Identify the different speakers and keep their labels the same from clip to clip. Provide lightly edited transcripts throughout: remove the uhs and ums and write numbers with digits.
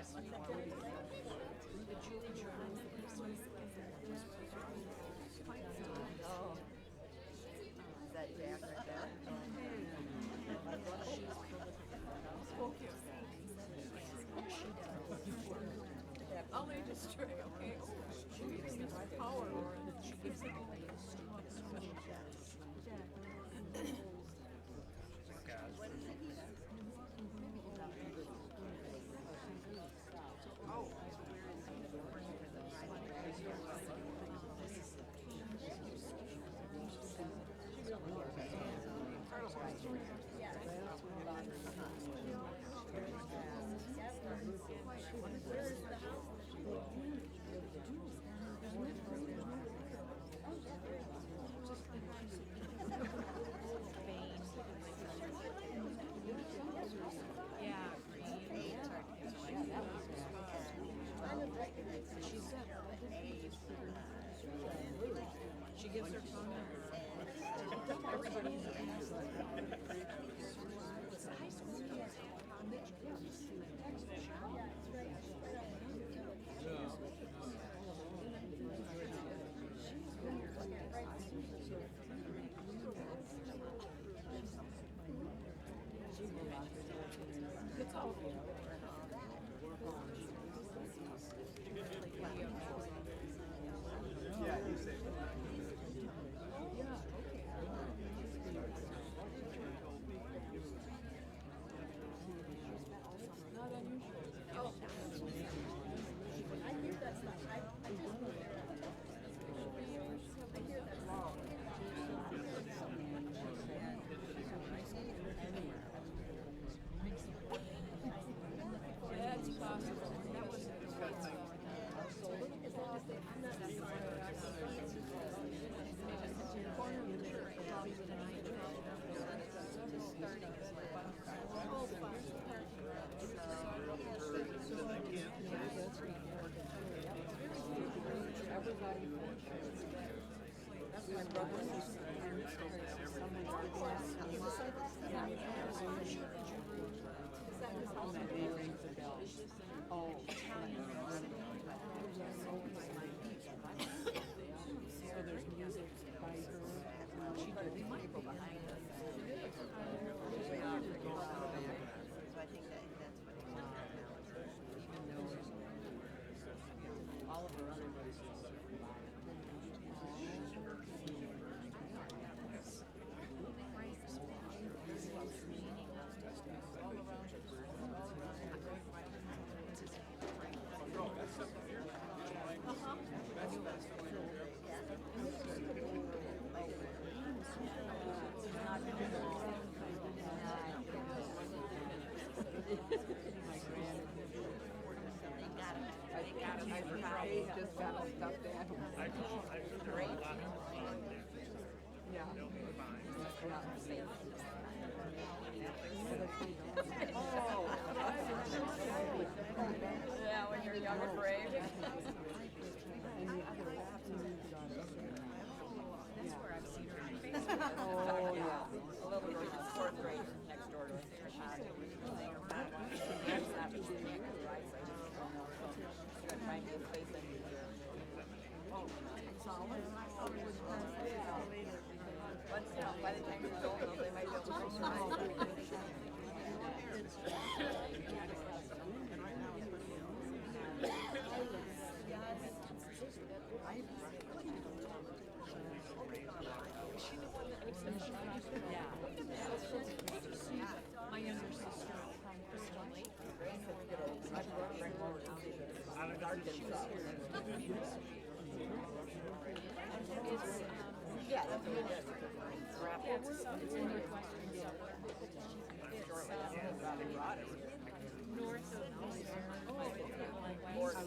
Speaker 1: Oh, is that Jack right there?
Speaker 2: I'll lay just straight, okay? She gives me power, Laura. She gives me She gives her phone number. Everybody has high school kids. It's all
Speaker 3: Yeah, you say.
Speaker 2: not unusual.
Speaker 1: Oh.
Speaker 4: I hear that stuff. I just hear that stuff.
Speaker 2: That's possible. That was corner of the church.
Speaker 1: That's my brother's sister. That name rings a bell. Oh, so there's music by her. She did the mic behind us. So I think that's what it is. Even though all of her other voices. Just got a stuffed animal.
Speaker 3: Great.
Speaker 1: Yeah.
Speaker 2: Yeah, when you're young and brave.
Speaker 1: That's where I've seen her on Facebook. Oh, yeah. A little girl in fourth grade next door to us. Find me a place I need to. Oh, solid? But still, by the time you're old, they might be able to survive. Yeah.
Speaker 2: My younger sister from Crystal Lake.
Speaker 1: Yeah, that's what it is.
Speaker 2: Yeah, it's in northwestern suburb. It's north of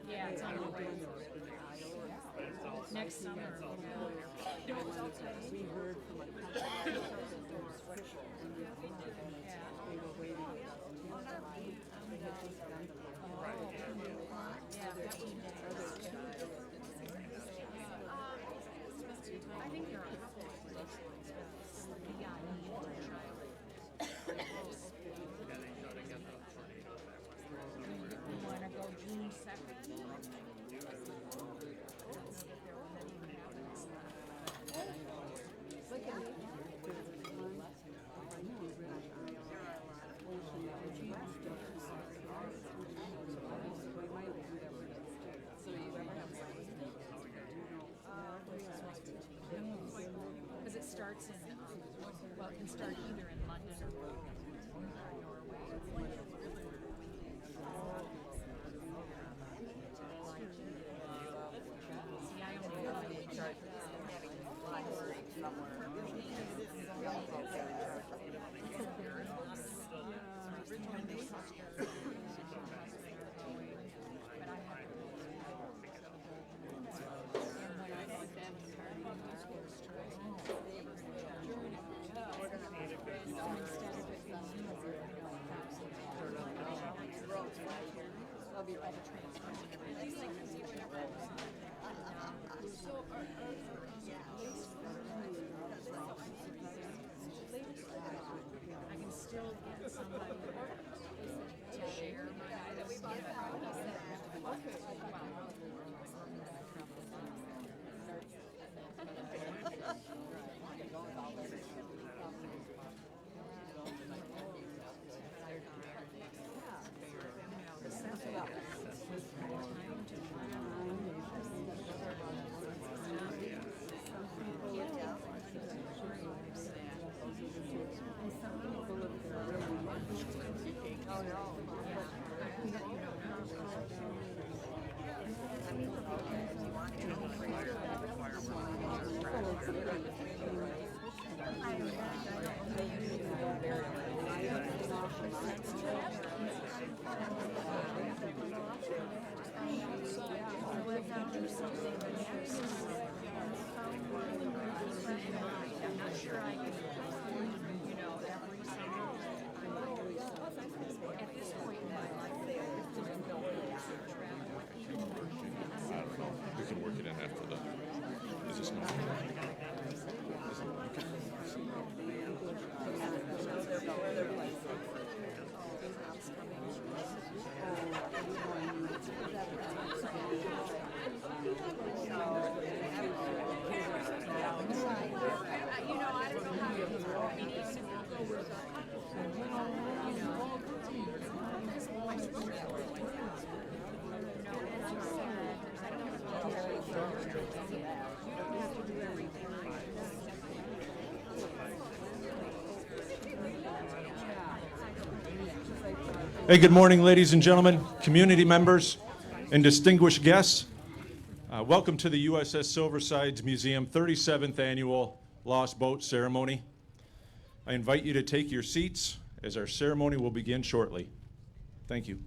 Speaker 2: yeah, it's on the way. Next summer. No, it's outside.
Speaker 1: We heard from a couple they were waiting. They had just done the
Speaker 2: Yeah, that was I think there are a couple of places. Yeah, I need a child.
Speaker 1: starts in, well, it can start either in London or Norway. See, I only know I can still get somebody to share my I'm not sure I can, you know, every single at this point in my life,
Speaker 5: We can work it in after the. Is this not?
Speaker 2: You know, I don't know how to
Speaker 5: Hey, good morning, ladies and gentlemen, community members, and distinguished guests. Welcome to the USS Silversides Museum 37th Annual Lost Boat Ceremony. I invite you to take your seats as our ceremony will begin shortly. Thank you.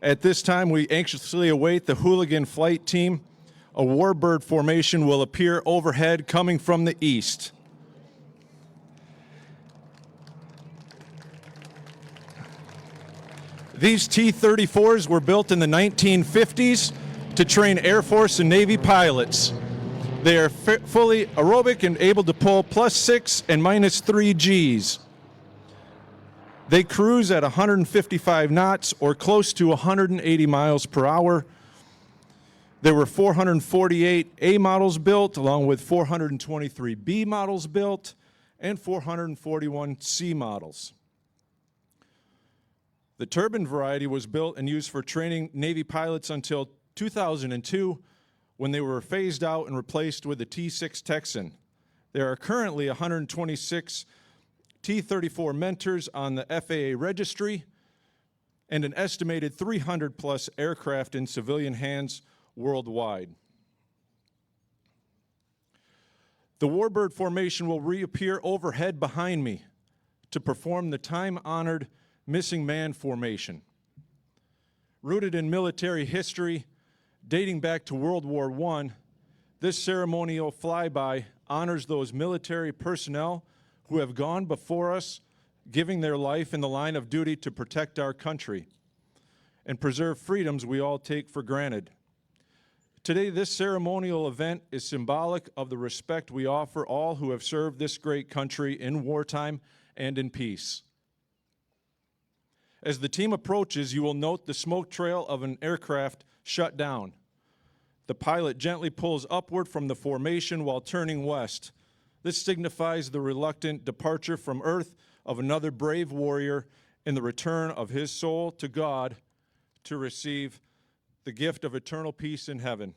Speaker 5: At this time, we anxiously await the Hooligan Flight Team. A warbird formation will appear overhead coming from the east. These T-34s were built in the 1950s to train Air Force and Navy pilots. They are fully aerobic and able to pull +6 and -3 Gs. They cruise at 155 knots or close to 180 miles per hour. There were 448 A models built, along with 423 B models built, and 441 C models. The turbine variety was built and used for training Navy pilots until 2002, when they were phased out and replaced with the T-6 Texan. There are currently 126 T-34 mentors on the FAA registry and an estimated 300 plus aircraft in civilian hands worldwide. The warbird formation will reappear overhead behind me to perform the time-honored missing man formation. Rooted in military history dating back to World War I, this ceremonial flyby honors those military personnel who have gone before us, giving their life in the line of duty to protect our country. and preserve freedoms we all take for granted. Today, this ceremonial event is symbolic of the respect we offer all who have served this great country in wartime and in peace. As the team approaches, you will note the smoke trail of an aircraft shut down. The pilot gently pulls upward from the formation while turning west. This signifies the reluctant departure from Earth of another brave warrior and the return of his soul to God to receive the gift of eternal peace in heaven.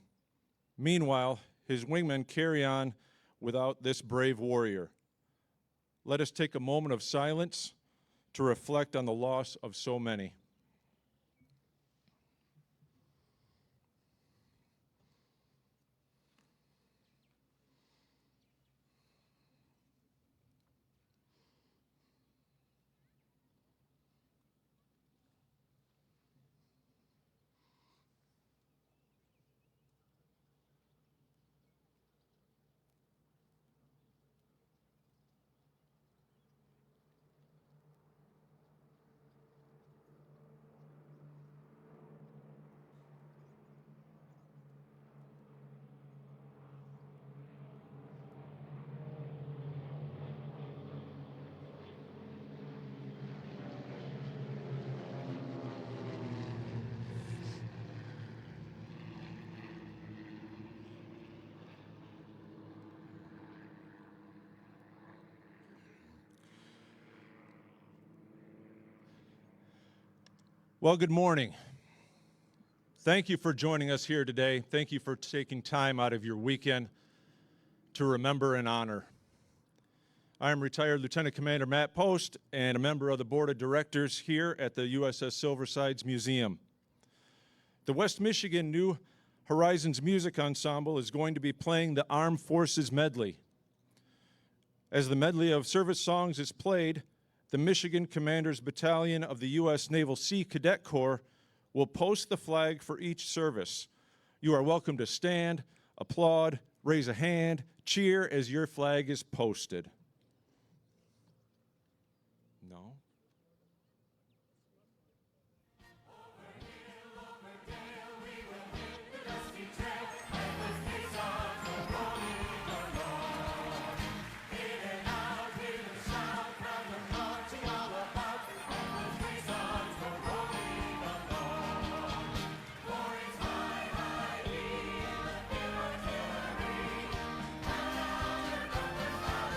Speaker 5: Meanwhile, his wingmen carry on without this brave warrior. Let us take a moment of silence to reflect on the loss of so many. Well, good morning. Thank you for joining us here today. Thank you for taking time out of your weekend to remember and honor. I am retired Lieutenant Commander Matt Post and a member of the Board of Directors here at the USS Silversides Museum. The West Michigan New Horizons Music Ensemble is going to be playing the Armed Forces Medley. As the medley of service songs is played, the Michigan Commander's Battalion of the U.S. Naval Sea Cadet Corps will post the flag for each service. You are welcome to stand, applaud, raise a hand, cheer as your flag is posted. No?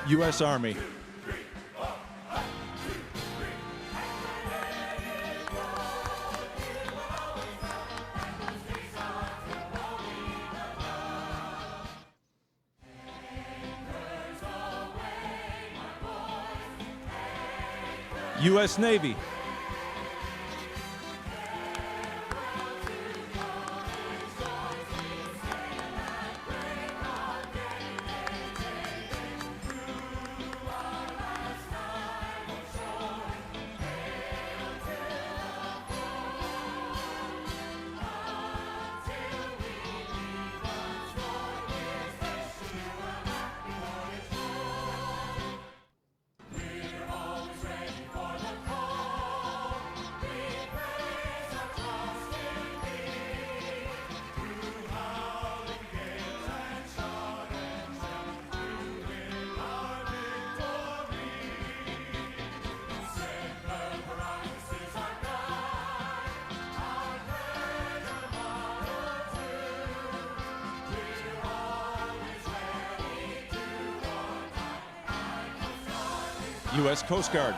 Speaker 5: U.S. Army. U.S. Navy. U.S. Coast Guard.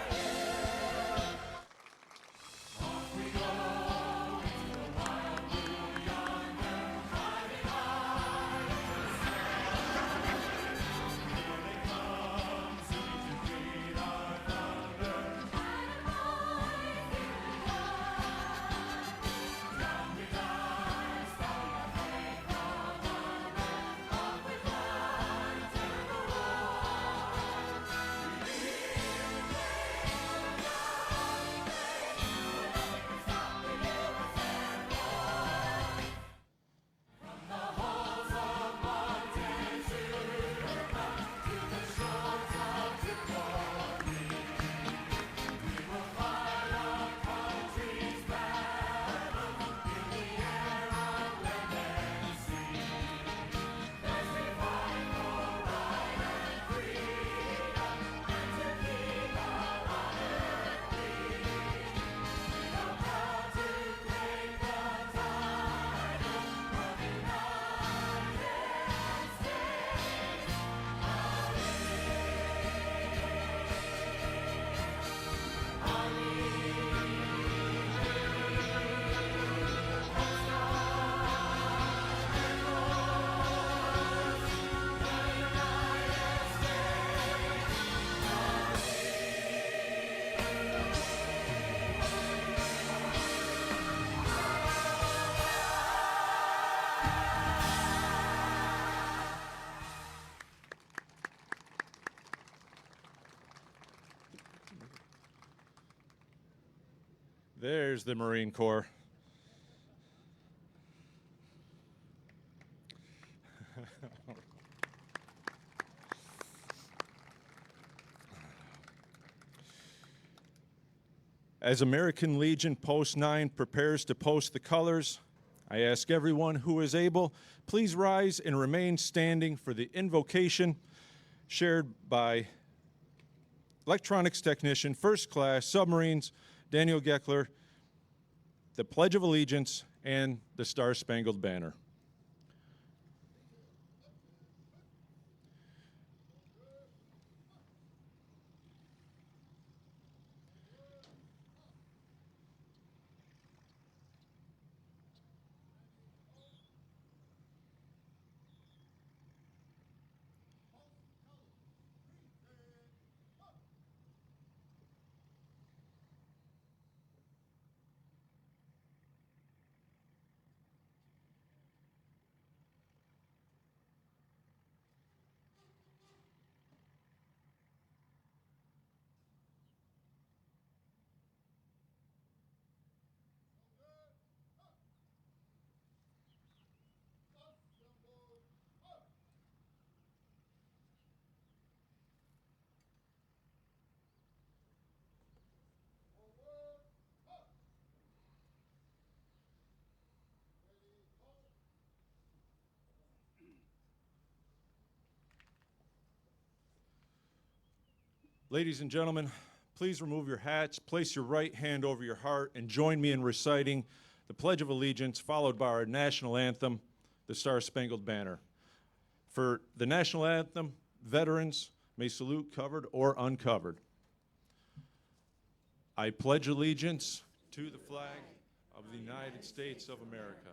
Speaker 5: There's the Marine Corps. As American Legion Post 9 prepares to post the colors, I ask everyone who is able, please rise and remain standing for the invocation shared by Electronics Technician, First Class Submarines, Daniel Geckler, the Pledge of Allegiance, and the Star-Spangled Banner. Ladies and gentlemen, please remove your hats, place your right hand over your heart, and join me in reciting the Pledge of Allegiance, followed by our national anthem, the Star-Spangled Banner. For the national anthem, veterans may salute covered or uncovered. I pledge allegiance to the flag of the United States of America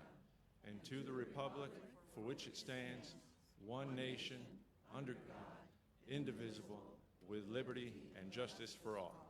Speaker 5: and to the republic for which it stands, one nation, under God, indivisible, with liberty and justice for all.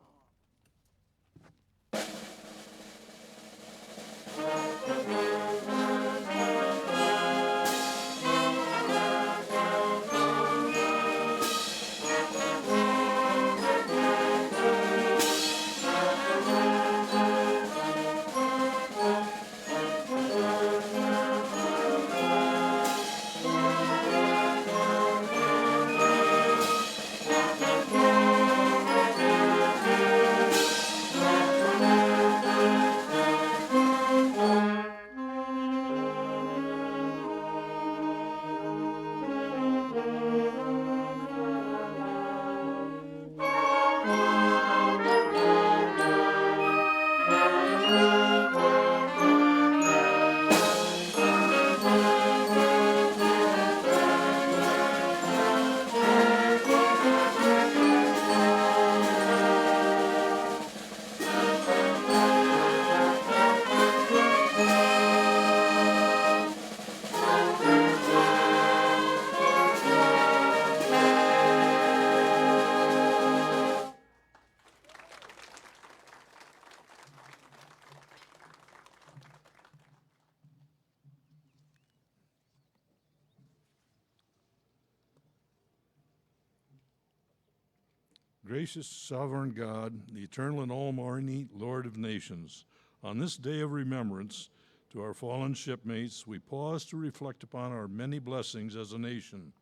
Speaker 3: Gracious sovereign God, the eternal and almighty Lord of nations, on this day of remembrance to our fallen shipmates, we pause to reflect upon our many blessings as a nation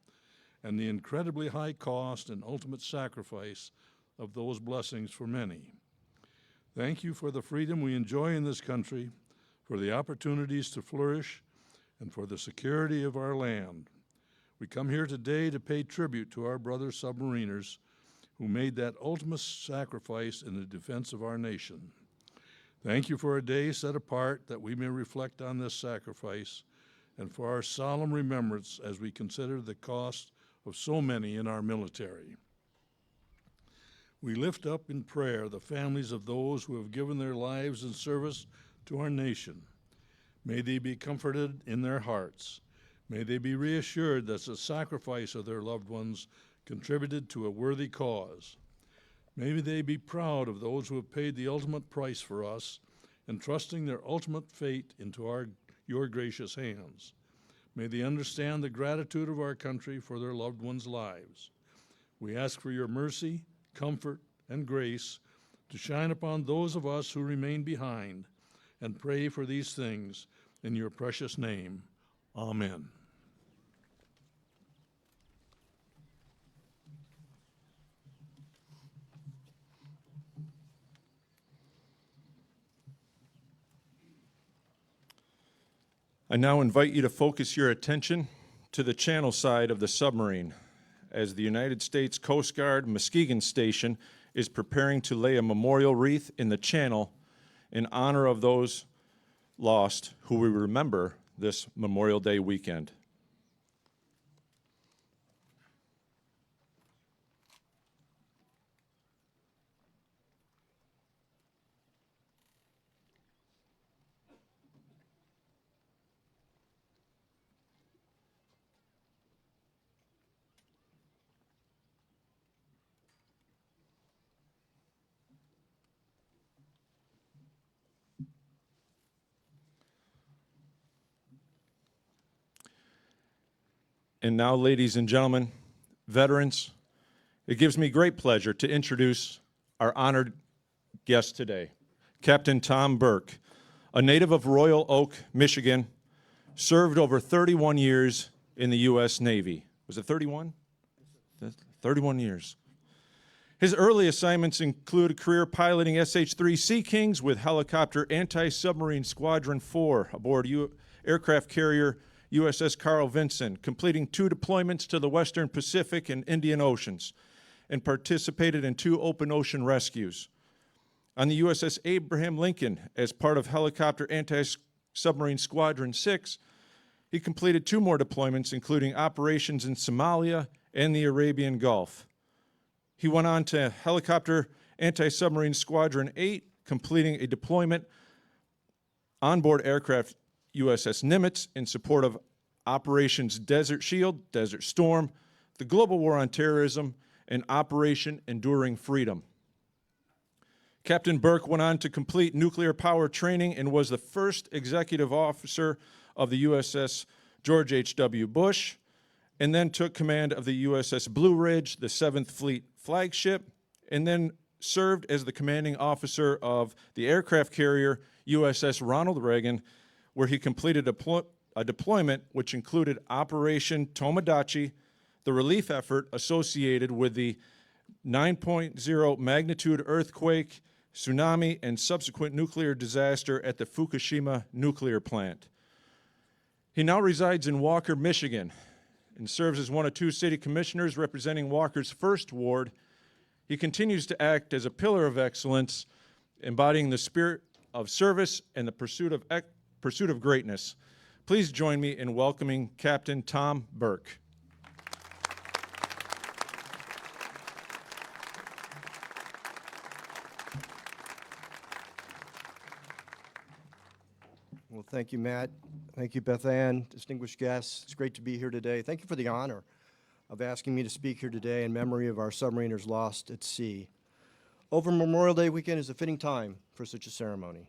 Speaker 3: and the incredibly high cost and ultimate sacrifice of those blessings for many. Thank you for the freedom we enjoy in this country, for the opportunities to flourish, and for the security of our land. We come here today to pay tribute to our brother submariners who made that ultimate sacrifice in the defense of our nation. Thank you for a day set apart that we may reflect on this sacrifice and for our solemn remembrance as we consider the cost of so many in our military. We lift up in prayer the families of those who have given their lives in service to our nation. May they be comforted in their hearts. May they be reassured that the sacrifice of their loved ones contributed to a worthy cause. May they be proud of those who have paid the ultimate price for us, entrusting their ultimate fate into your gracious hands. May they understand the gratitude of our country for their loved ones' lives. We ask for your mercy, comfort, and grace to shine upon those of us who remain behind, and pray for these things in your precious name. Amen.
Speaker 5: I now invite you to focus your attention to the channel side of the submarine as the United States Coast Guard Muskegon Station is preparing to lay a memorial wreath in the channel in honor of those lost who we remember this Memorial Day weekend. And now, ladies and gentlemen, veterans, it gives me great pleasure to introduce our honored guest today, Captain Tom Burke, a native of Royal Oak, Michigan, served over 31 years in the U.S. Navy. Was it 31? 31 years. His early assignments include a career piloting SH-3 Sea Kings with helicopter anti-submarine Squadron 4 aboard aircraft carrier USS Carl Vinson, completing 2 deployments to the Western Pacific and Indian Oceans, and participated in 2 open ocean rescues. On the USS Abraham Lincoln, as part of helicopter anti-submarine Squadron 6, he completed 2 more deployments, including operations in Somalia and the Arabian Gulf. He went on to helicopter anti-submarine Squadron 8, completing a deployment onboard aircraft USS Nimitz in support of Operations Desert Shield, Desert Storm, the Global War on Terrorism, and Operation Enduring Freedom. Captain Burke went on to complete nuclear power training and was the first executive officer of the USS George H.W. Bush, and then took command of the USS Blue Ridge, the 7th Fleet flagship, and then served as the commanding officer of the aircraft carrier USS Ronald Reagan, where he completed a deployment which included Operation Tomodachi, the relief effort associated with the 9.0 magnitude earthquake, tsunami, and subsequent nuclear disaster at the Fukushima nuclear plant. He now resides in Walker, Michigan, and serves as one of 2 city commissioners representing Walker's 1st Ward. He continues to act as a pillar of excellence, embodying the spirit of service and the pursuit of greatness. Please join me in welcoming Captain Tom Burke.
Speaker 6: Well, thank you, Matt. Thank you, Beth Ann, distinguished guests. It's great to be here today. Thank you for the honor of asking me to speak here today in memory of our submariners lost at sea. Over Memorial Day weekend is a fitting time for such a ceremony.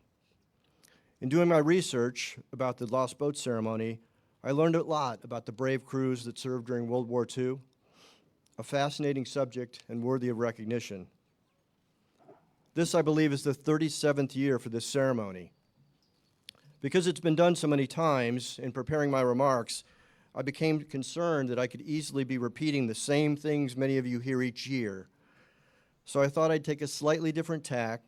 Speaker 6: In doing my research about the Lost Boat ceremony, I learned a lot about the brave crews that served during World War II, a fascinating subject and worthy of recognition. This, I believe, is the 37th year for this ceremony. Because it's been done so many times, in preparing my remarks, I became concerned that I could easily be repeating the same things many of you hear each year. So I thought I'd take a slightly different tack,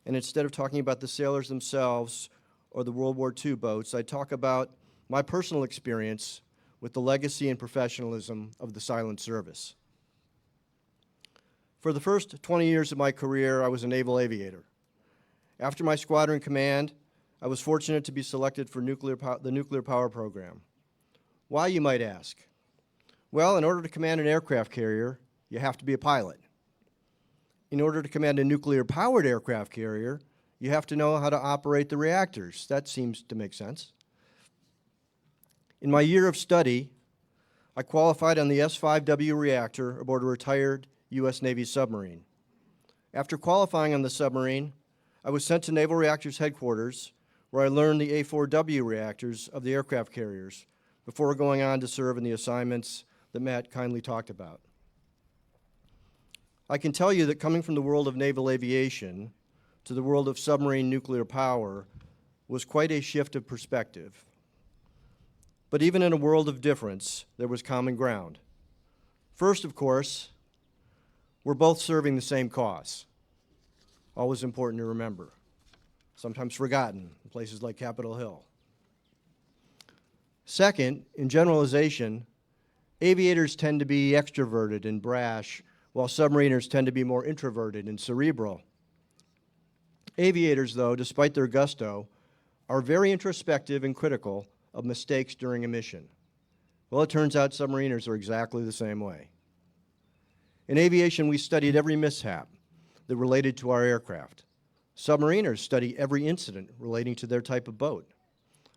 Speaker 6: and instead of talking about the sailors themselves or the World War II boats, I'd talk about my personal experience with the legacy and professionalism of the silent service. For the first 20 years of my career, I was a naval aviator. After my squadron command, I was fortunate to be selected for the nuclear power program. Why, you might ask? Well, in order to command an aircraft carrier, you have to be a pilot. In order to command a nuclear-powered aircraft carrier, you have to know how to operate the reactors. That seems to make sense. In my year of study, I qualified on the S-5W reactor aboard a retired U.S. Navy submarine. After qualifying on the submarine, I was sent to Naval Reactors Headquarters, where I learned the A-4W reactors of the aircraft carriers before going on to serve in the assignments that Matt kindly talked about. I can tell you that coming from the world of naval aviation to the world of submarine nuclear power was quite a shift of perspective. But even in a world of difference, there was common ground. First, of course, we're both serving the same cause. Always important to remember. Sometimes forgotten in places like Capitol Hill. Second, in generalization, aviators tend to be extroverted and brash, while submariners tend to be more introverted and cerebral. Aviators, though, despite their gusto, are very introspective and critical of mistakes during a mission. Well, it turns out submariners are exactly the same way. In aviation, we studied every mishap that related to our aircraft. Submariners study every incident relating to their type of boat.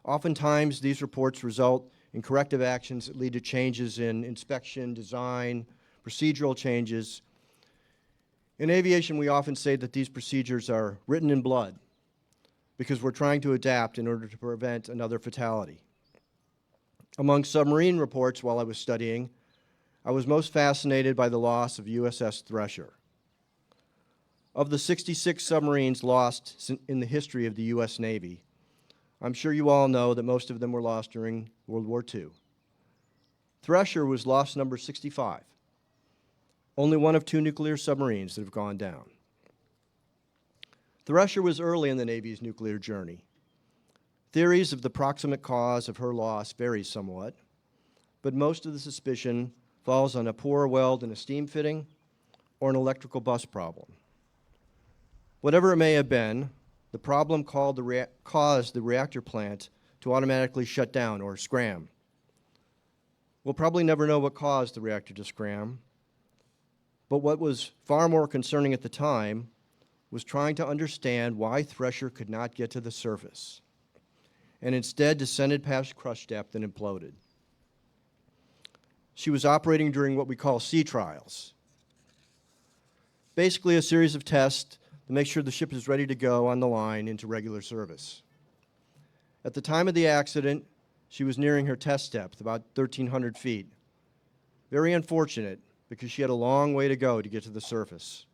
Speaker 6: Oftentimes, these reports result in corrective actions that lead to changes in inspection, design, procedural changes. In aviation, we often say that these procedures are written in blood because we're trying to adapt in order to prevent another fatality. Among submarine reports while I was studying, I was most fascinated by the loss of USS Thresher. Of the 66 submarines lost in the history of the U.S. Navy, I'm sure you all know that most of them were lost during World War II. Thresher was lost number 65, only one of 2 nuclear submarines that have gone down. Thresher was early in the Navy's nuclear journey. Theories of the proximate cause of her loss vary somewhat, but most of the suspicion falls on a poor weld in a steam fitting or an electrical bus problem. Whatever it may have been, the problem caused the reactor plant to automatically shut down or scram. We'll probably never know what caused the reactor to scram, but what was far more concerning at the time was trying to understand why Thresher could not get to the surface and instead descended past crush depth and imploded. She was operating during what we call sea trials, basically a series of tests to make sure the ship is ready to go on the line into regular service. At the time of the accident, she was nearing her test depth, about 1,300 feet. Very unfortunate, because she had a long way to go to get to the surface.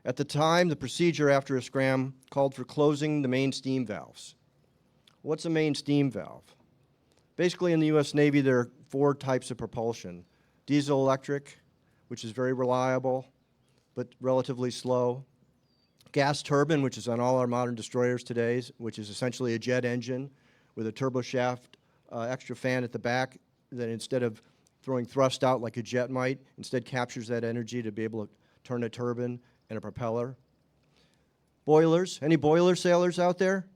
Speaker 6: At the time, the procedure after a scram called for closing the main steam valves. What's a main steam valve? Basically, in the U.S. Navy, there are 4 types of propulsion. Diesel electric, which is very reliable, but relatively slow. Gas turbine, which is on all our modern destroyers today, which is essentially a jet engine with a turboshaft, extra fan at the back that instead of throwing thrust out like a jet might, instead captures that energy to be able to turn a turbine and a propeller. Boilers. Any boiler sailors out there?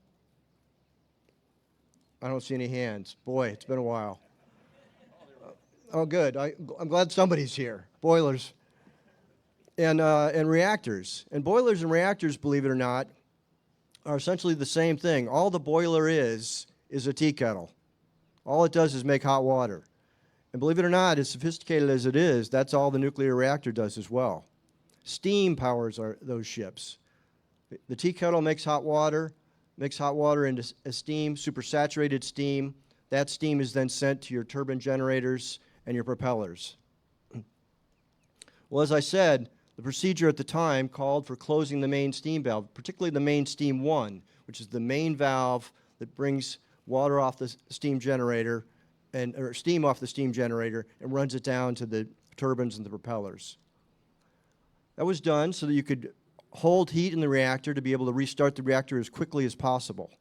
Speaker 6: I don't see any hands. Boy, it's been a while. Oh, good. I'm glad somebody's here. Boilers. And reactors. And boilers and reactors, believe it or not, are essentially the same thing. All the boiler is a tea kettle. All it does is make hot water. And believe it or not, as sophisticated as it is, that's all the nuclear reactor does as well. Steam powers those ships. The tea kettle makes hot water into a steam, supersaturated steam. That steam is then sent to your turbine generators and your propellers. Well, as I said, the procedure at the time called for closing the main steam valve, particularly the main steam 1, which is the main valve that brings water off the steam generator or steam off the steam generator and runs it down to the turbines and the propellers. That was done so that you could hold heat in the reactor to be able to restart the reactor as quickly as possible.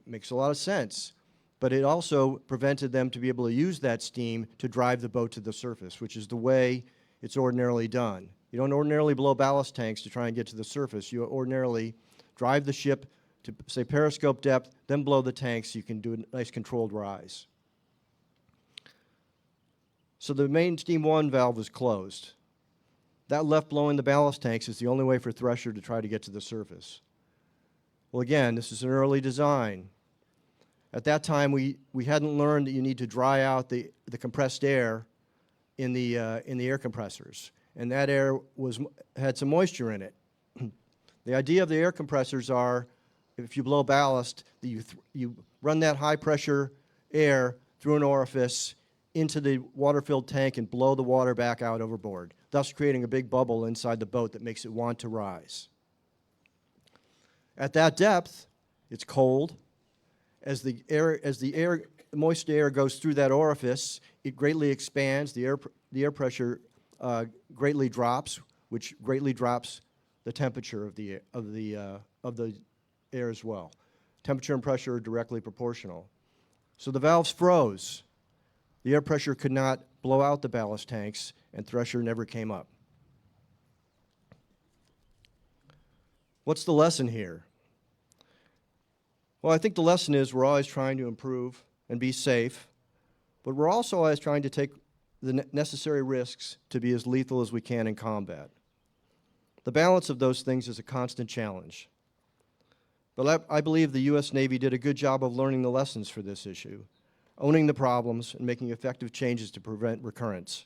Speaker 6: Makes a lot of sense, but it also prevented them to be able to use that steam to drive the boat to the surface, which is the way it's ordinarily done. You don't ordinarily blow ballast tanks to try and get to the surface. You ordinarily drive the ship to, say, periscope depth, then blow the tanks so you can do a nice controlled rise. So the main steam 1 valve was closed. That left blowing the ballast tanks is the only way for Thresher to try to get to the surface. Well, again, this is an early design. At that time, we hadn't learned that you need to dry out the compressed air in the air compressors, and that air had some moisture in it. The idea of the air compressors are, if you blow ballast, that you run that high-pressure air through an orifice into the water-filled tank and blow the water back out overboard, thus creating a big bubble inside the boat that makes it want to rise. At that depth, it's cold. As the moist air goes through that orifice, it greatly expands. The air pressure greatly drops, which greatly drops the temperature of the air as well. Temperature and pressure are directly proportional. So the valves froze. The air pressure could not blow out the ballast tanks, and pressure never came up. What's the lesson here? Well, I think the lesson is we're always trying to improve and be safe, but we're also always trying to take the necessary risks to be as lethal as we can in combat. The balance of those things is a constant challenge. But I believe the U.S. Navy did a good job of learning the lessons for this issue, owning the problems, and making effective changes to prevent recurrence.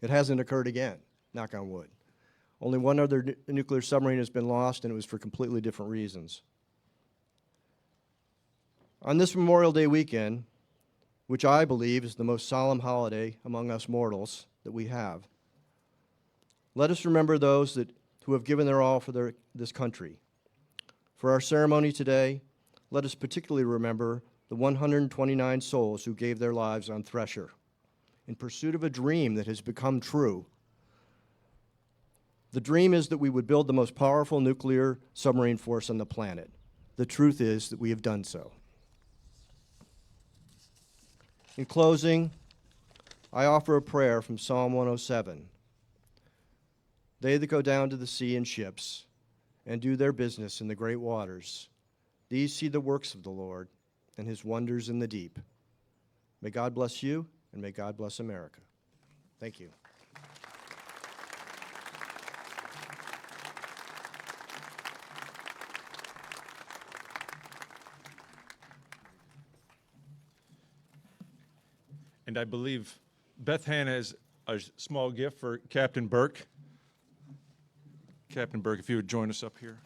Speaker 6: It hasn't occurred again, knock on wood. Only one other nuclear submarine has been lost, and it was for completely different reasons. On this Memorial Day weekend, which I believe is the most solemn holiday among us mortals that we have, let us remember those who have given their all for this country. For our ceremony today, let us particularly remember the 129 souls who gave their lives on Thresher in pursuit of a dream that has become true. The dream is that we would build the most powerful nuclear submarine force on the planet. The truth is that we have done so. In closing, I offer a prayer from Psalm 107. They that go down to the sea in ships and do their business in the great waters, these see the works of the Lord and his wonders in the deep. May God bless you, and may God bless America. Thank you.
Speaker 5: And I believe Beth Hannah has a small gift for Captain Burke. Captain Burke, if you would join us up here.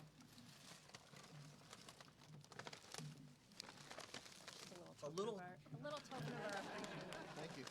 Speaker 2: A little token of our appreciation.
Speaker 6: Thank you.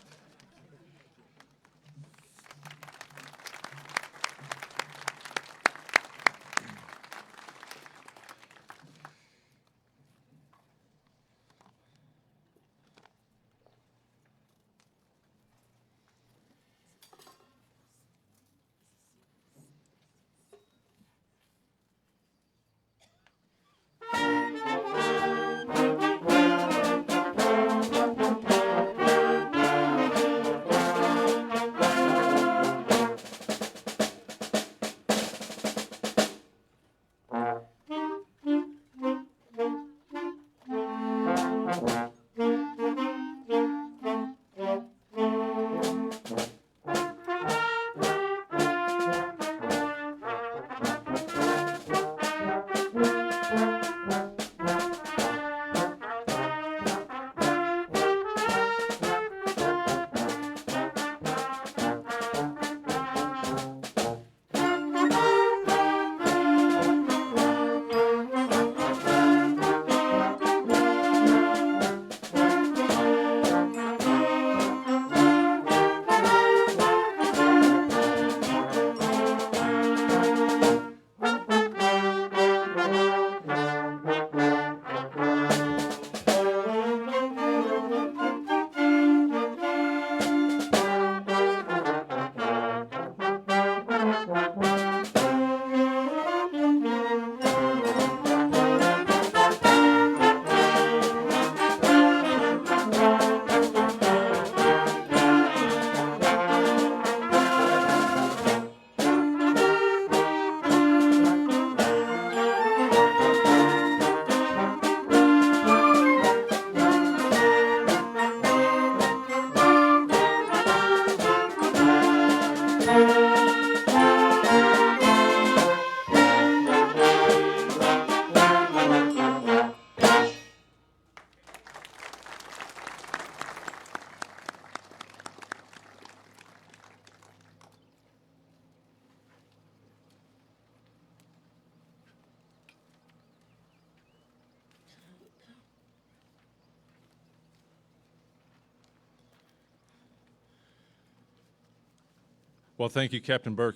Speaker 5: Well, thank you, Captain Burke,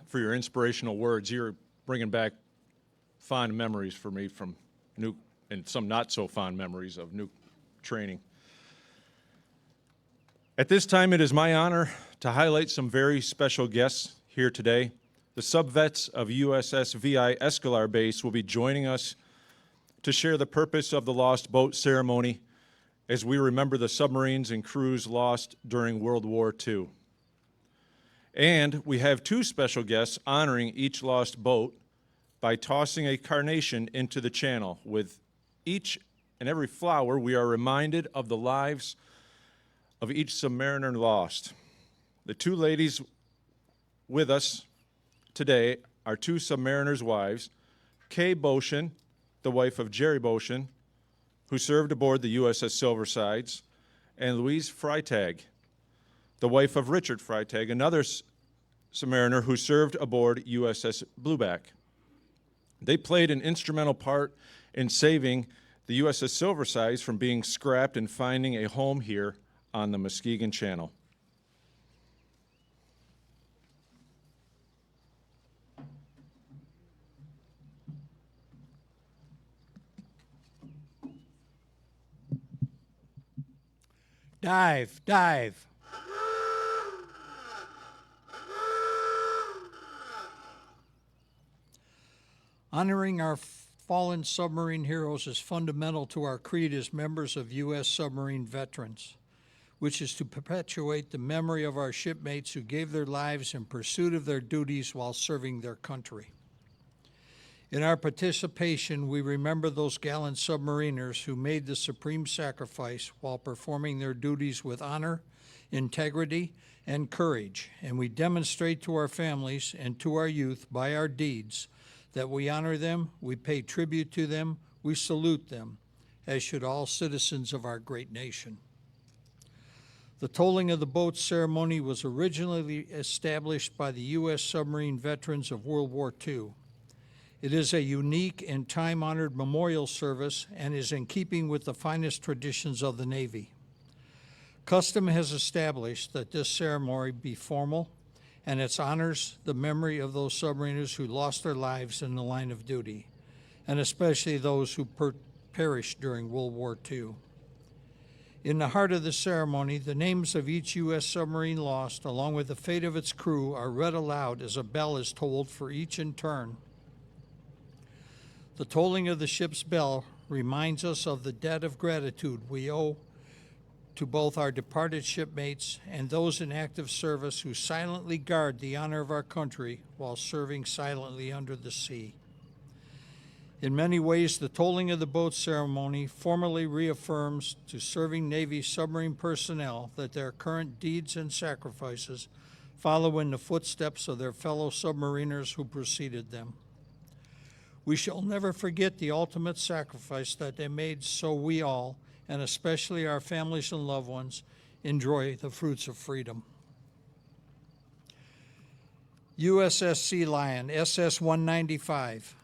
Speaker 5: for your inspirational words. You're bringing back fond memories for me from nuke and some not so fond memories of nuke training. At this time, it is my honor to highlight some very special guests here today. The sub-vets of USS VI Escalar Base will be joining us to share the purpose of the Lost Boat ceremony as we remember the submarines and crews lost during World War II. And we have two special guests honoring each lost boat by tossing a carnation into the channel. With each and every flower, we are reminded of the lives of each submariner lost. The two ladies with us today are two submariners' wives, Kay Boshin, the wife of Jerry Boshin, who served aboard the USS Silversides, and Louise Freitag, the wife of Richard Freitag, another submariner who served aboard USS Blueback. They played an instrumental part in saving the USS Silversides from being scrapped and finding a home here on the Muskegon Channel.
Speaker 7: Dive, dive. Honoring our fallen submarine heroes is fundamental to our creed as members of U.S. submarine veterans, which is to perpetuate the memory of our shipmates who gave their lives in pursuit of their duties while serving their country. In our participation, we remember those gallant submariners who made the supreme sacrifice while performing their duties with honor, integrity, and courage, and we demonstrate to our families and to our youth by our deeds that we honor them, we pay tribute to them, we salute them, as should all citizens of our great nation. The tolling of the boat ceremony was originally established by the U.S. submarine veterans of World War II. It is a unique and time-honored memorial service and is in keeping with the finest traditions of the Navy. Custom has established that this ceremony be formal, and it honors the memory of those submariners who lost their lives in the line of duty, and especially those who perished during World War II. In the heart of the ceremony, the names of each U.S. submarine lost, along with the fate of its crew, are read aloud as a bell is tolled for each in turn. The tolling of the ship's bell reminds us of the debt of gratitude we owe to both our departed shipmates and those in active service who silently guard the honor of our country while serving silently under the sea. In many ways, the tolling of the boat ceremony formally reaffirms to serving Navy submarine personnel that their current deeds and sacrifices follow in the footsteps of their fellow submariners who preceded them. We shall never forget the ultimate sacrifice that they made so we all, and especially our families and loved ones, enjoy the fruits of freedom. USS Sea Lion, SS-195.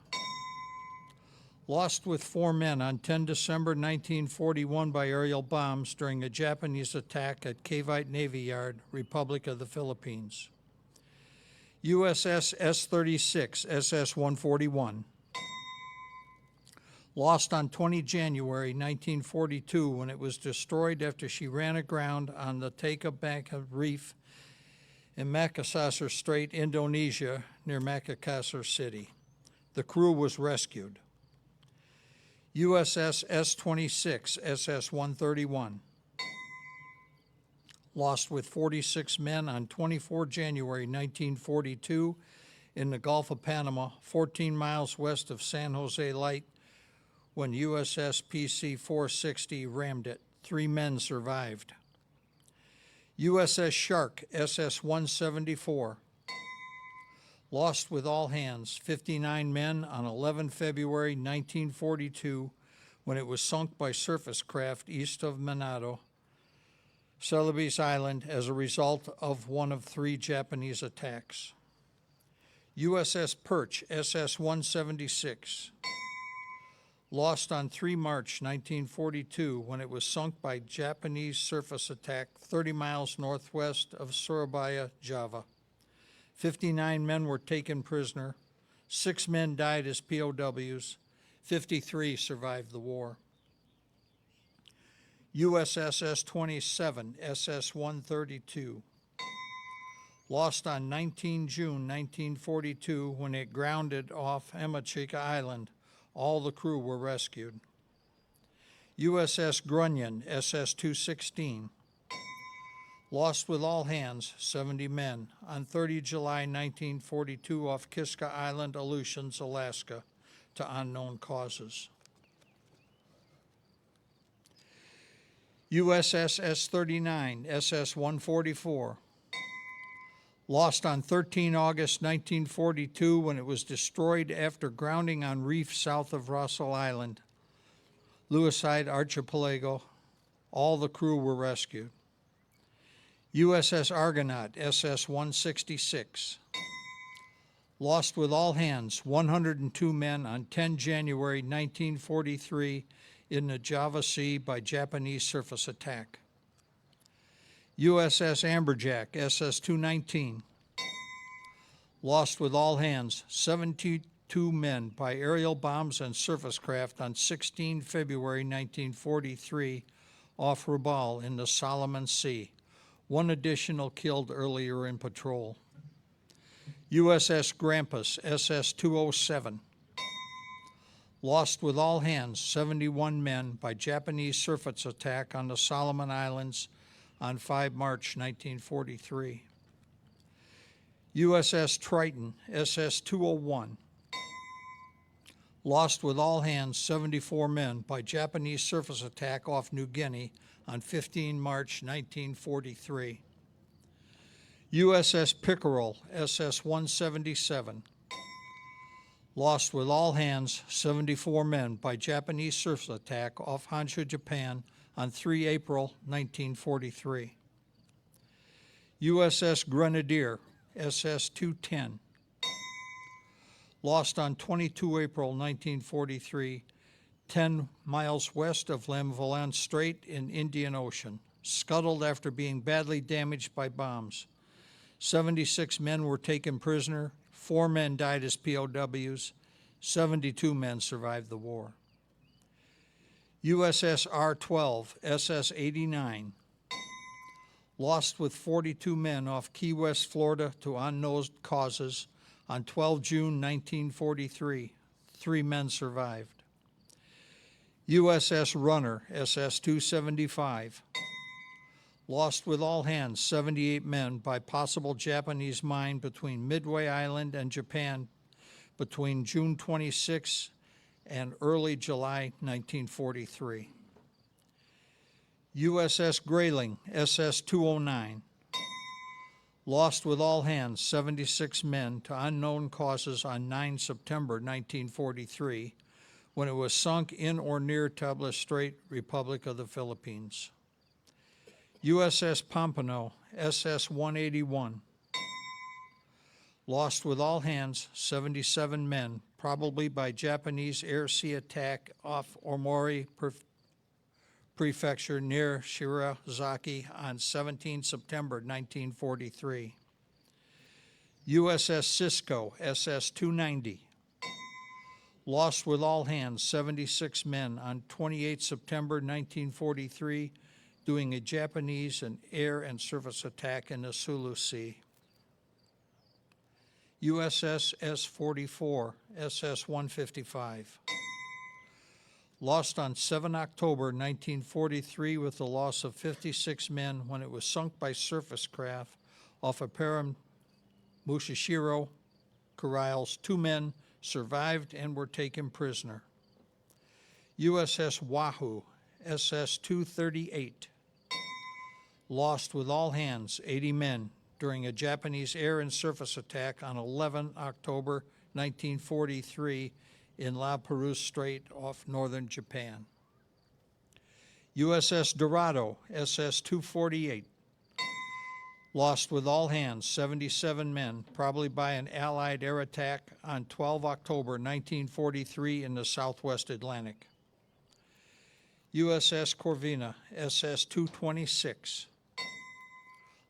Speaker 7: Lost with 4 men on 10 December 1941 by aerial bombs during a Japanese attack at Cavite Navy Yard, Republic of the Philippines. USS S-36, SS-141. Lost on 20 January 1942 when it was destroyed after she ran aground on the Tecumseh Reef in Makassar Strait, Indonesia, near Makassar City. The crew was rescued. USS S-26, SS-131. Lost with 46 men on 24 January 1942 in the Gulf of Panama, 14 miles west of San Jose Light, when USS PC-460 rammed it. 3 men survived. USS Shark, SS-174. Lost with all hands, 59 men on 11 February 1942 when it was sunk by surface craft east of Manado, Celebes Island, as a result of one of 3 Japanese attacks. USS Perch, SS-176. Lost on 3 March 1942 when it was sunk by Japanese surface attack 30 miles northwest of Surabaya, Java. 59 men were taken prisoner. 6 men died as POWs. 53 survived the war. USS 27, SS 132, lost on 19 June 1942 when it grounded off Hamachica Island. All the crew were rescued. USS Grunion, SS 216, lost with all hands, 70 men, on 30 July 1942 off Kiska Island, Aleutians, Alaska, to unknown causes. USS S-39, SS 144, lost on 13 August 1942 when it was destroyed after grounding on reef south of Russell Island, Leeweside Archipelago. All the crew were rescued. USS Argonaut, SS 166, lost with all hands, 102 men on 10 January 1943 in the Java Sea by Japanese surface attack. USS Amberjack, SS 219, lost with all hands, 72 men by aerial bombs and surface craft on 16 February 1943 off Rabaul in the Solomon Sea. 1 additional killed earlier in patrol. USS Grampus, SS 207, lost with all hands, 71 men by Japanese surface attack on the Solomon Islands on 5 March 1943. USS Triton, SS 201, lost with all hands, 74 men by Japanese surface attack off New Guinea on 15 March 1943. USS Pickerel, SS 177, lost with all hands, 74 men by Japanese surface attack off Honshu, Japan on 3 April 1943. USS Grenadier, SS 210, lost on 22 April 1943, 10 miles west of Lamvalan Strait in Indian Ocean, scuttled after being badly damaged by bombs. 76 men were taken prisoner, 4 men died as POWs, 72 men survived the war. USS R-12, SS 89, lost with 42 men off Key West, Florida to unknown causes on 12 June 1943. 3 men survived. USS Runner, SS 275, lost with all hands, 78 men by possible Japanese mine between Midway Island and Japan between June 26 and early July 1943. USS Grayling, SS 209, lost with all hands, 76 men to unknown causes on 9 September 1943 when it was sunk in or near Tabla Strait, Republic of the Philippines. USS Pompano, SS 181, lost with all hands, 77 men, probably by Japanese air-sea attack off Omori Prefecture near Shirazaki on 17 September 1943. USS Cisco, SS 290, lost with all hands, 76 men on 28 September 1943 doing a Japanese air and surface attack in the Sulu Sea. USS S-44, SS 155, lost on 7 October 1943 with the loss of 56 men when it was sunk by surface craft off of Mushishiro Corrales. 2 men survived and were taken prisoner. USS Wahoo, SS 238, lost with all hands, 80 men during a Japanese air and surface attack on 11 October 1943 in La Perouse Strait off northern Japan. USS Dorado, SS 248, lost with all hands, 77 men, probably by an Allied air attack on 12 October 1943 in the Southwest Atlantic. USS Corvina, SS 226,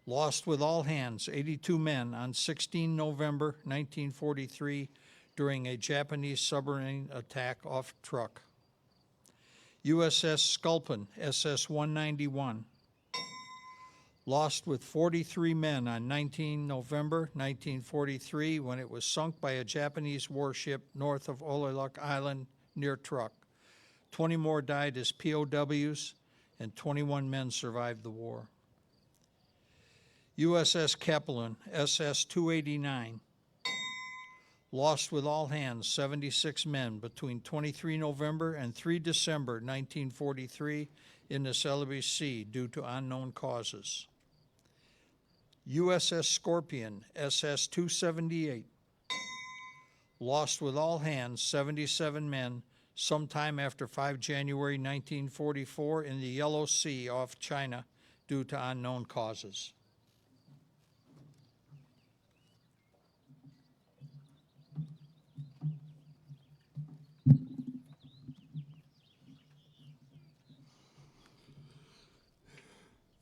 Speaker 7: Lost with all hands, 82 men on 16 November 1943 during a Japanese submarine attack off Truk. USS Sculpin, SS-191. Lost with 43 men on 19 November 1943 when it was sunk by a Japanese warship north of Ololuk Island near Truk. 20 more died as POWs, and 21 men survived the war. USS Kaplan, SS-289. Lost with all hands, 76 men between 23 November and 3 December 1943 in the Celebes Sea due to unknown causes. USS Scorpion, SS-278. Lost with all hands, 77 men, sometime after 5 January 1944 in the Yellow Sea off China due to unknown causes.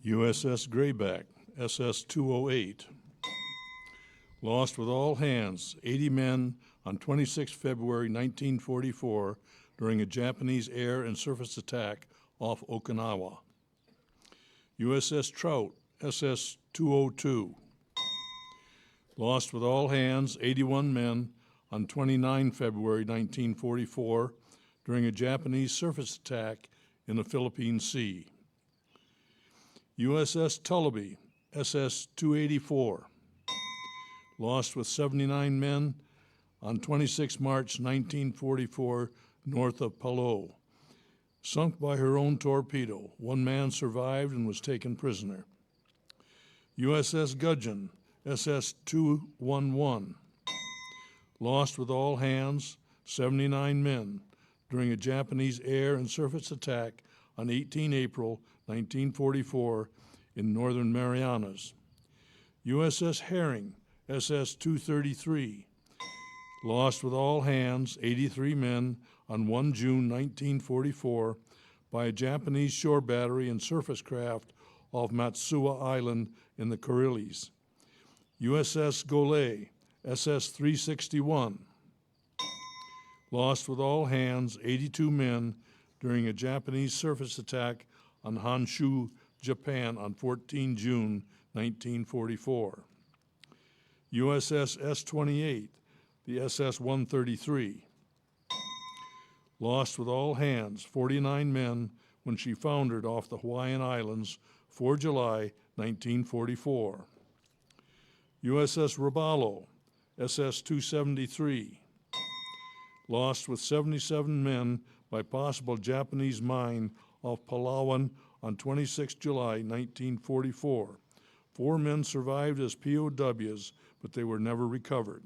Speaker 3: USS Grayback, SS-208. Lost with all hands, 80 men on 26 February 1944 during a Japanese air and surface attack off Okinawa. USS Trout, SS-202. Lost with all hands, 81 men on 29 February 1944 during a Japanese surface attack in the Philippine Sea. USS Tullabee, SS-284. Lost with 79 men on 26 March 1944 north of Palau. Sunk by her own torpedo. 1 man survived and was taken prisoner. USS Gudgeon, SS-211. Lost with all hands, 79 men, during a Japanese air and surface attack on 18 April 1944 in northern Marianas. USS Herring, SS-233. Lost with all hands, 83 men, on 1 June 1944 by a Japanese shore battery and surface craft off Matsuwa Island in the Kuriles. USS Golay, SS-361. Lost with all hands, 82 men, during a Japanese surface attack on Honshu, Japan on 14 June 1944. USS S-28, the SS-133. Lost with all hands, 49 men, when she foundered off the Hawaiian Islands 4 July 1944. USS Robalo, SS-273. Lost with 77 men by possible Japanese mine off Palawan on 26 July 1944. 4 men survived as POWs, but they were never recovered.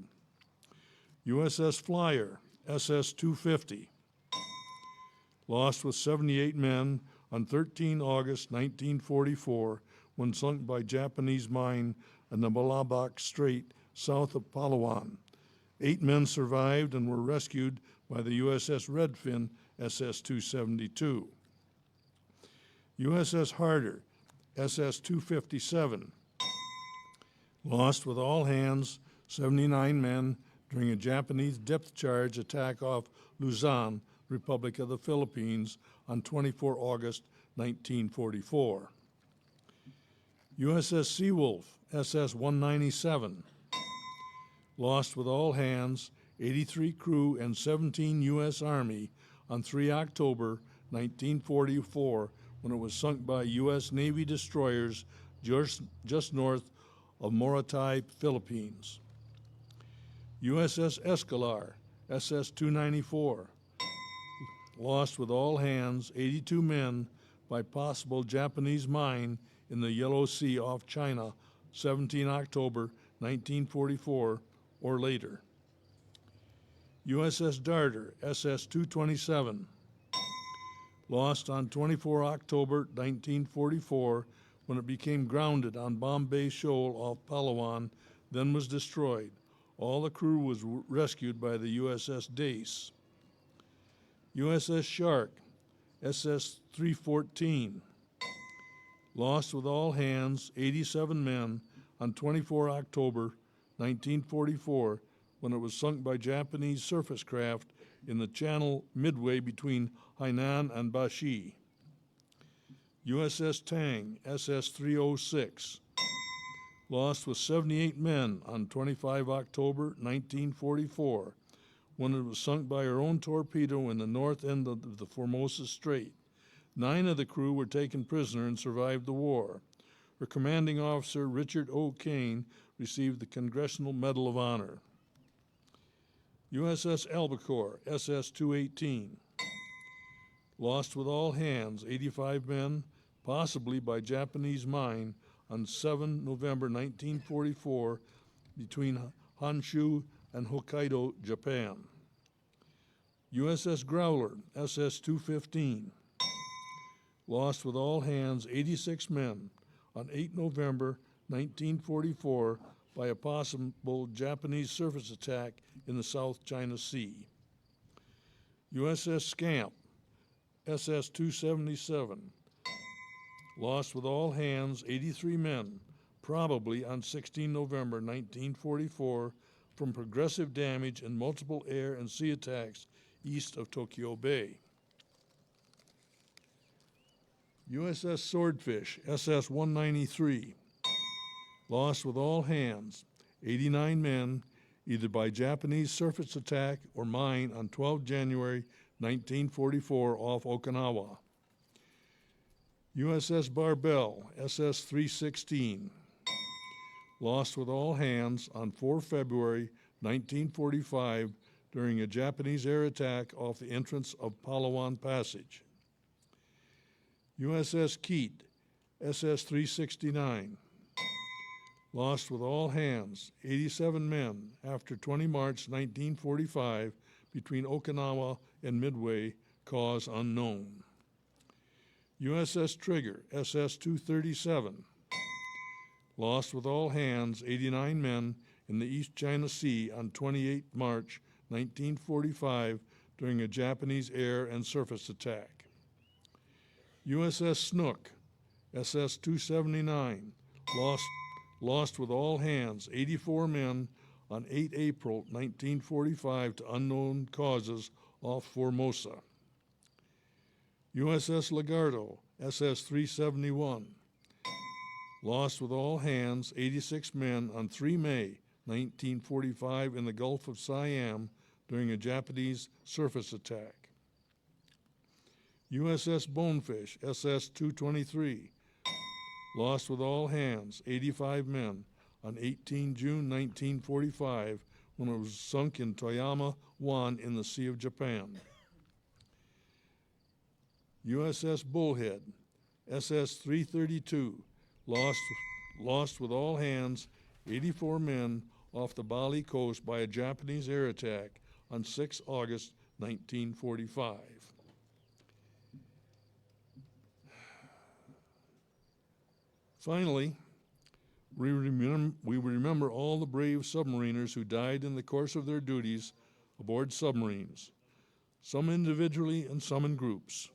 Speaker 3: USS Flyer, SS-250. Lost with 78 men on 13 August 1944 when sunk by Japanese mine in the Malabak Strait south of Palawan. 8 men survived and were rescued by the USS Redfin, SS-272. USS Harder, SS-257. Lost with all hands, 79 men, during a Japanese depth charge attack off Luzon, Republic of the Philippines, on 24 August 1944. USS Seawolf, SS-197. Lost with all hands, 83 crew and 17 U.S. Army on 3 October 1944 when it was sunk by U.S. Navy destroyers just north of Morotai, Philippines. USS Escalar, SS-294. Lost with all hands, 82 men, by possible Japanese mine in the Yellow Sea off China, 17 October 1944 or later. USS Darter, SS-227. Lost on 24 October 1944 when it became grounded on Bombay Shoal off Palawan, then was destroyed. All the crew was rescued by the USS Dace. USS Shark, SS-314. lost with all hands 87 men on 24 October 1944 when it was sunk by Japanese surface craft in the channel midway between Hainan and Bashi. USS Tang, SS-306, lost with 78 men on 25 October 1944 when it was sunk by her own torpedo in the north end of the Formosa Strait. 9 of the crew were taken prisoner and survived the war. Her commanding officer, Richard O. Kane, received the Congressional Medal of Honor. USS Albacore, SS-218, lost with all hands 85 men, possibly by Japanese mine, on 7 November 1944 between Honshu and Hokkaido, Japan. USS Growler, SS-215, lost with all hands 86 men on 8 November 1944 by a possible Japanese surface attack in the South China Sea. USS Scamp, SS-277, lost with all hands 83 men, probably on 16 November 1944 from progressive damage and multiple air and sea attacks east of Tokyo Bay. USS Swordfish, SS-193, lost with all hands 89 men, either by Japanese surface attack or mine on 12 January 1944 off Okinawa. USS Barbell, SS-316, lost with all hands on 4 February 1945 during a Japanese air attack off the entrance of Palawan Passage. USS Keat, SS-369, lost with all hands 87 men after 20 March 1945 between Okinawa and Midway, cause unknown. USS Trigger, SS-237, lost with all hands 89 men in the East China Sea on 28 March 1945 during a Japanese air and surface attack. USS Snook, SS-279, lost with all hands 84 men on 8 April 1945 to unknown causes off Formosa. USS Lagarto, SS-371, lost with all hands 86 men on 3 May 1945 in the Gulf of Siam during a Japanese surface attack. USS Bonefish, SS-223, lost with all hands 85 men on 18 June 1945 when it was sunk in Toyama湾in the Sea of Japan. USS Bullhead, SS-332, lost with all hands 84 men off the Bali coast by a Japanese air attack on 6 August 1945. Finally, we remember all the brave submariners who died in the course of their duties aboard submarines, some individually and some in groups.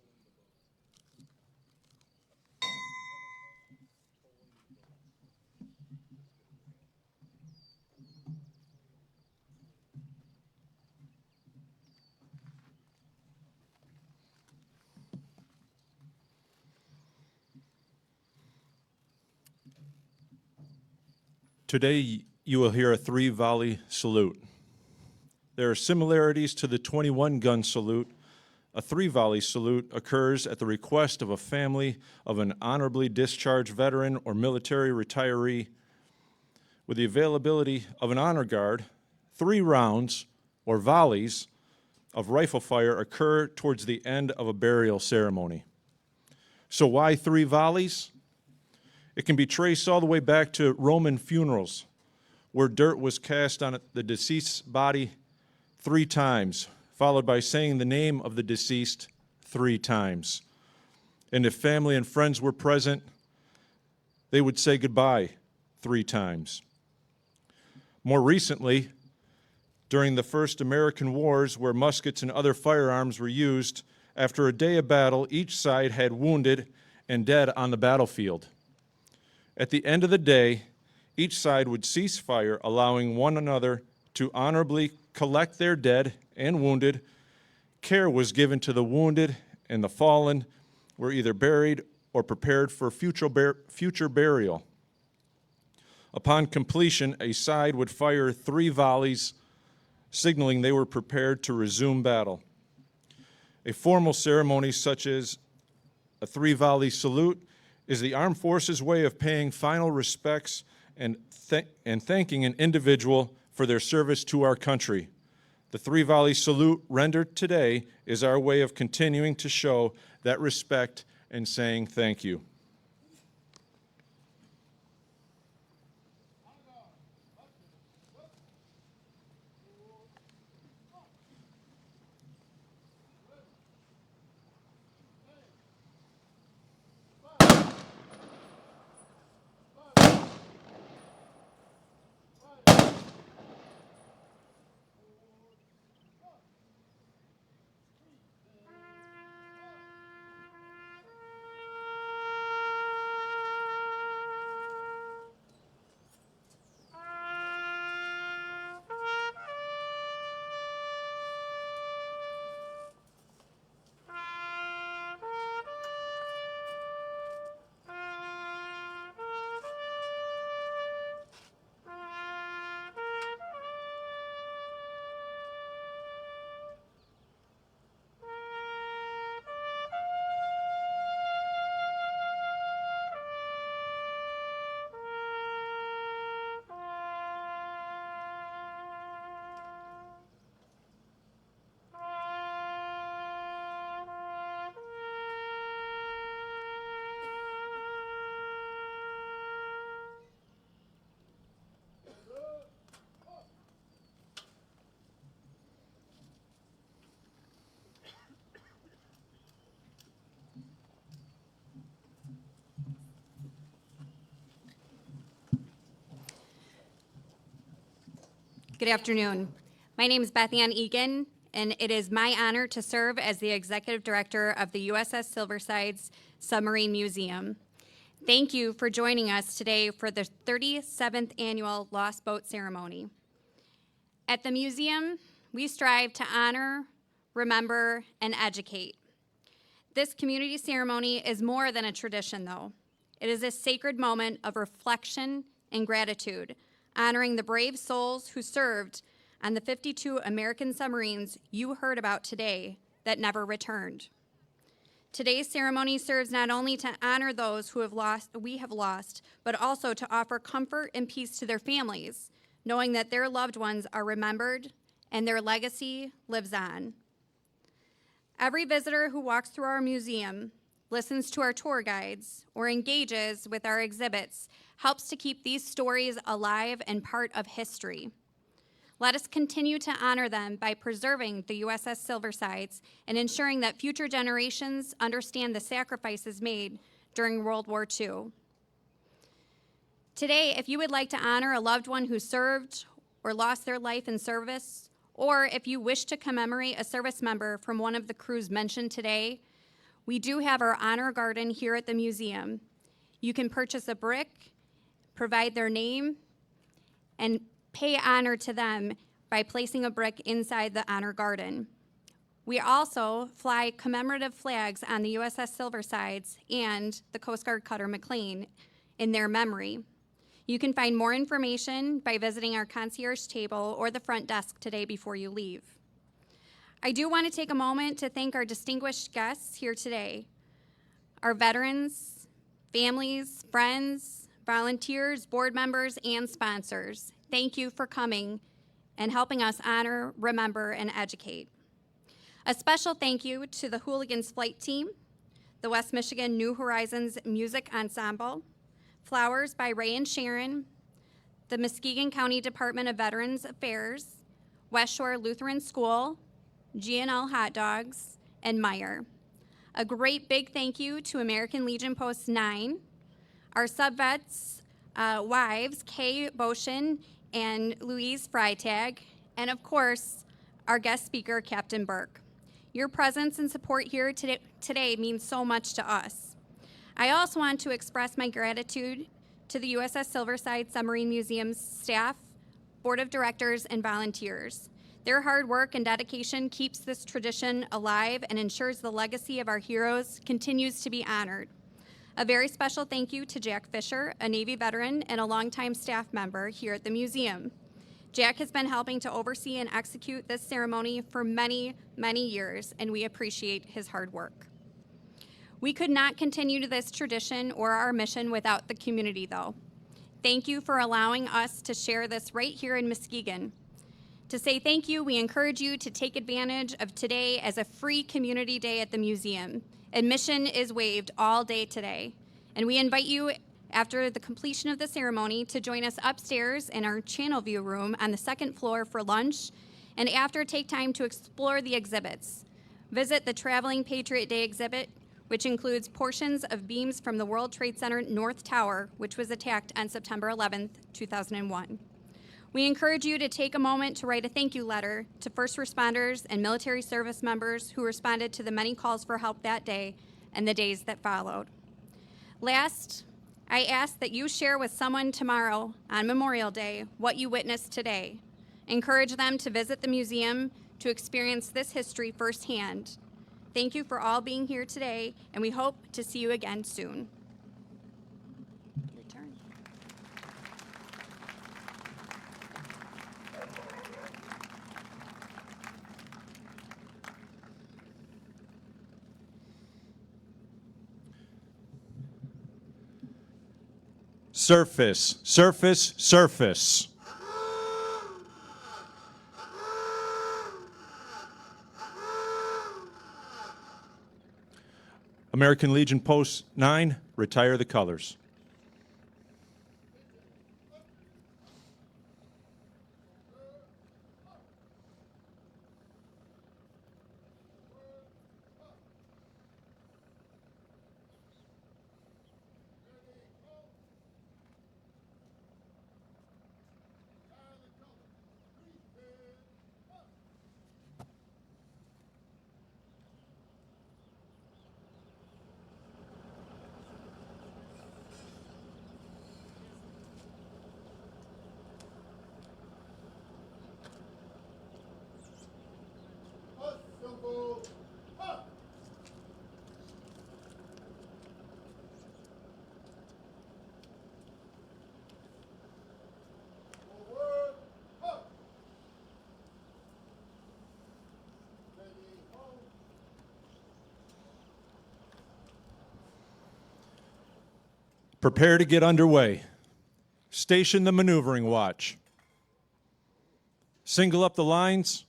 Speaker 5: Today, you will hear a 3-volley salute. There are similarities to the 21-gun salute. A 3-volley salute occurs at the request of a family of an honorably discharged veteran or military retiree. With the availability of an honor guard, 3 rounds, or volleys, of rifle fire occur towards the end of a burial ceremony. So why 3 volleys? It can be traced all the way back to Roman funerals, where dirt was cast on the deceased's body 3 times, followed by saying the name of the deceased 3 times. And if family and friends were present, they would say goodbye 3 times. More recently, during the first American wars, where muskets and other firearms were used, after a day of battle, each side had wounded and dead on the battlefield. At the end of the day, each side would cease fire, allowing one another to honorably collect their dead and wounded. Care was given to the wounded, and the fallen were either buried or prepared for future burial. Upon completion, a side would fire 3 volleys, signaling they were prepared to resume battle. A formal ceremony such as a 3-volley salute is the armed forces' way of paying final respects and thanking an individual for their service to our country. The 3-volley salute rendered today is our way of continuing to show that respect and saying thank you.
Speaker 8: Good afternoon. My name is Beth Ann Egan, and it is my honor to serve as the Executive Director of the USS Silversides Submarine Museum. Thank you for joining us today for the 37th Annual Lost Boat Ceremony. At the museum, we strive to honor, remember, and educate. This community ceremony is more than a tradition, though. It is a sacred moment of reflection and gratitude, honoring the brave souls who served on the 52 American submarines you heard about today that never returned. Today's ceremony serves not only to honor those who we have lost, but also to offer comfort and peace to their families, knowing that their loved ones are remembered and their legacy lives on. Every visitor who walks through our museum, listens to our tour guides, or engages with our exhibits helps to keep these stories alive and part of history. Let us continue to honor them by preserving the USS Silversides and ensuring that future generations understand the sacrifices made during World War II. Today, if you would like to honor a loved one who served or lost their life in service, or if you wish to commemorate a service member from one of the crews mentioned today, we do have our honor garden here at the museum. You can purchase a brick, provide their name, and pay honor to them by placing a brick inside the honor garden. We also fly commemorative flags on the USS Silversides and the Coast Guard cutter McLean in their memory. You can find more information by visiting our concierge table or the front desk today before you leave. I do want to take a moment to thank our distinguished guests here today, our veterans, families, friends, volunteers, board members, and sponsors. Thank you for coming and helping us honor, remember, and educate. A special thank you to the Hooligans Flight Team, the West Michigan New Horizons Music Ensemble, Flowers by Ray and Sharon, the Muskegon County Department of Veterans Affairs, West Shore Lutheran School, G&L Hot Dogs, and Meyer. A great big thank you to American Legion Post 9, our subvets' wives, Kay Boshin and Louise Freitag, and of course, our guest speaker, Captain Burke. Your presence and support here today means so much to us. I also want to express my gratitude to the USS Silversides Submarine Museum's staff, board of directors, and volunteers. Their hard work and dedication keeps this tradition alive and ensures the legacy of our heroes continues to be honored. A very special thank you to Jack Fisher, a Navy veteran and a longtime staff member here at the museum. Jack has been helping to oversee and execute this ceremony for many, many years, and we appreciate his hard work. We could not continue this tradition or our mission without the community, though. Thank you for allowing us to share this right here in Muskegon. To say thank you, we encourage you to take advantage of today as a free community day at the museum. Admission is waived all day today, and we invite you after the completion of the ceremony to join us upstairs in our channel view room on the second floor for lunch, and after take time to explore the exhibits. Visit the Traveling Patriot Day exhibit, which includes portions of beams from the World Trade Center North Tower, which was attacked on September 11th, 2001. We encourage you to take a moment to write a thank you letter to first responders and military service members who responded to the many calls for help that day and the days that followed. Last, I ask that you share with someone tomorrow on Memorial Day what you witnessed today. Encourage them to visit the museum to experience this history firsthand. Thank you for all being here today, and we hope to see you again soon. Your turn.
Speaker 5: Surface, surface, surface. American Legion Post 9, retire the colors. Prepare to get underway. Station the maneuvering watch. Single up the lines.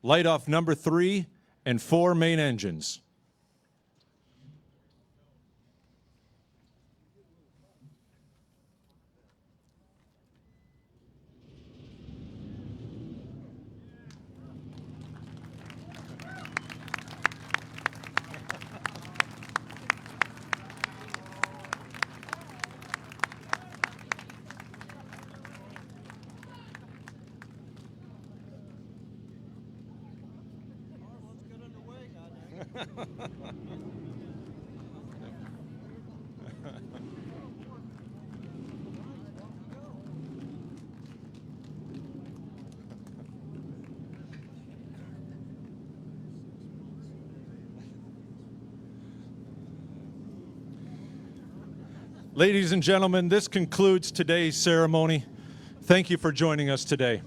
Speaker 5: Light off number 3 and 4 main engines. Ladies and gentlemen, this concludes today's ceremony. Thank you for joining us today.